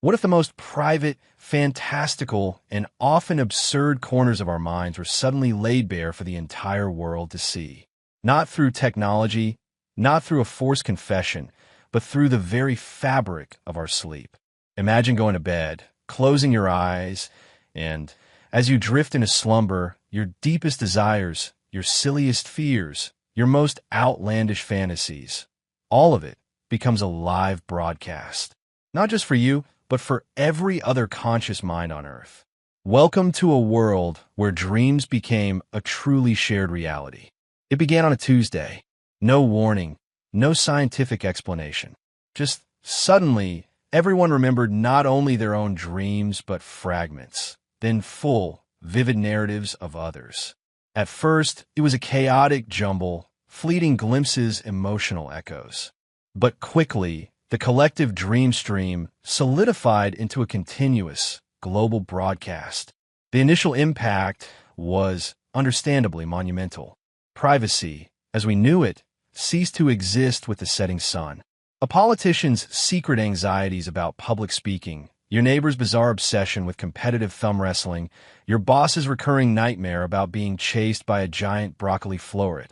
What if the most private, fantastical, and often absurd corners of our minds were suddenly laid bare for the entire world to see? Not through technology, not through a forced confession, but through the very fabric of our sleep. Imagine going to bed, closing your eyes, and as you drift into slumber, your deepest desires, your silliest fears, your most outlandish fantasies, all of it becomes a live broadcast. Not just for you, but for every other conscious mind on Earth. Welcome to a world where dreams became a truly shared reality. It began on a Tuesday. No warning, no scientific explanation. Just suddenly, everyone remembered not only their own dreams, but fragments, then full, vivid narratives of others. At first, it was a chaotic jumble, fleeting glimpses, emotional echoes. But quickly, the collective dream stream solidified into a continuous, global broadcast. The initial impact was understandably monumental. Privacy, as we knew it, ceased to exist with the setting sun. A politician's secret anxieties about public speaking, your neighbor's bizarre obsession with competitive thumb wrestling, your boss's recurring nightmare about being chased by a giant broccoli floret.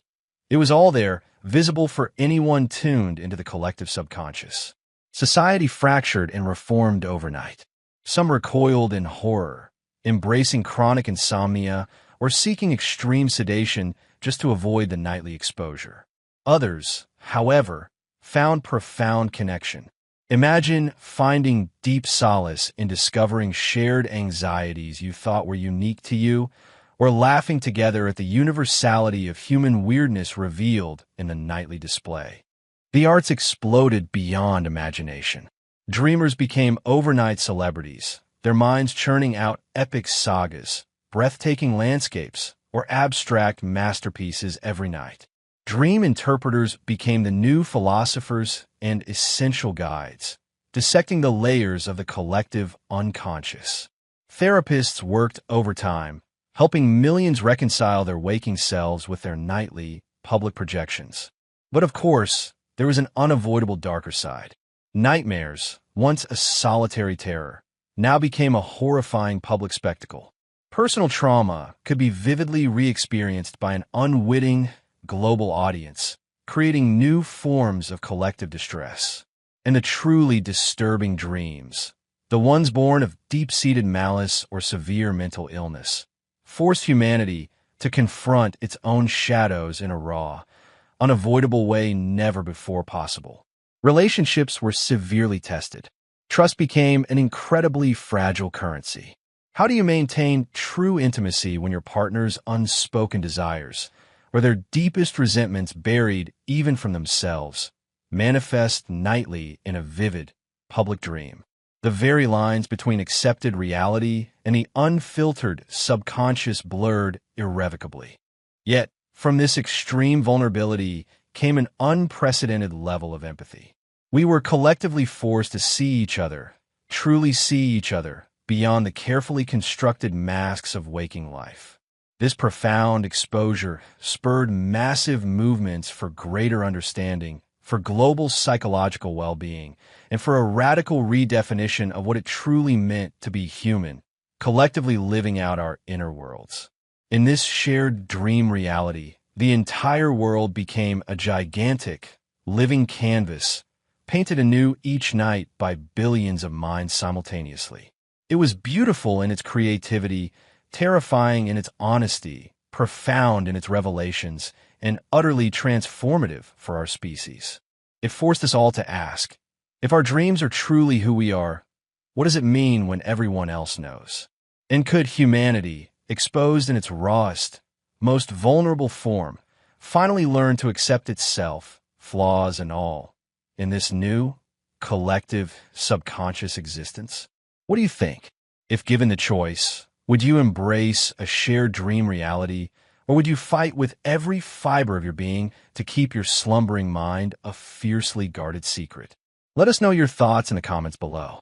It was all there, visible for anyone tuned into the collective subconscious. Society fractured and reformed overnight. Some recoiled in horror, embracing chronic insomnia or seeking extreme sedation just to avoid the nightly exposure. Others, however, found profound connection. Imagine finding deep solace in discovering shared anxieties you thought were unique to you, or laughing together at the universality of human weirdness revealed in the nightly display. The arts exploded beyond imagination. Dreamers became overnight celebrities, their minds churning out epic sagas, breathtaking landscapes, or abstract masterpieces every night. Dream interpreters became the new philosophers and essential guides, dissecting the layers of the collective unconscious. Therapists worked overtime, helping millions reconcile their waking selves with their nightly, public projections. But of course, there was an unavoidable darker side. Nightmares, once a solitary terror, now became a horrifying public spectacle. Personal trauma could be vividly re-experienced by an unwitting, global audience, creating new forms of collective distress. And the truly disturbing dreams, the ones born of deep-seated malice or severe mental illness, forced humanity to confront its own shadows in a raw, unavoidable way never before possible. Relationships were severely tested. Trust became an incredibly fragile currency. How do you maintain true intimacy when your partner's unspoken desires, or their deepest resentments buried even from themselves, manifest nightly in a vivid, public dream? The very lines between accepted reality and the unfiltered subconscious blurred irrevocably. Yet, from this extreme vulnerability came an unprecedented level of empathy. We were collectively forced to see each other, truly see each other, beyond the carefully constructed masks of waking life. This profound exposure spurred massive movements for greater understanding, for global psychological well-being, and for a radical redefinition of what it truly meant to be human, collectively living out our inner worlds. In this shared dream reality, the entire world became a gigantic, living canvas, painted anew each night by billions of minds simultaneously. It was beautiful in its creativity, terrifying in its honesty, profound in its revelations, and utterly transformative for our species. It forced us all to ask, if our dreams are truly who we are, what does it mean when everyone else knows? And could humanity, exposed in its rawest, most vulnerable form, finally learn to accept itself, flaws and all, in this new, collective, subconscious existence? What do you think? If given the choice, would you embrace a shared dream reality, or would you fight with every fiber of your being to keep your slumbering mind a fiercely guarded secret? Let us know your thoughts in the comments below.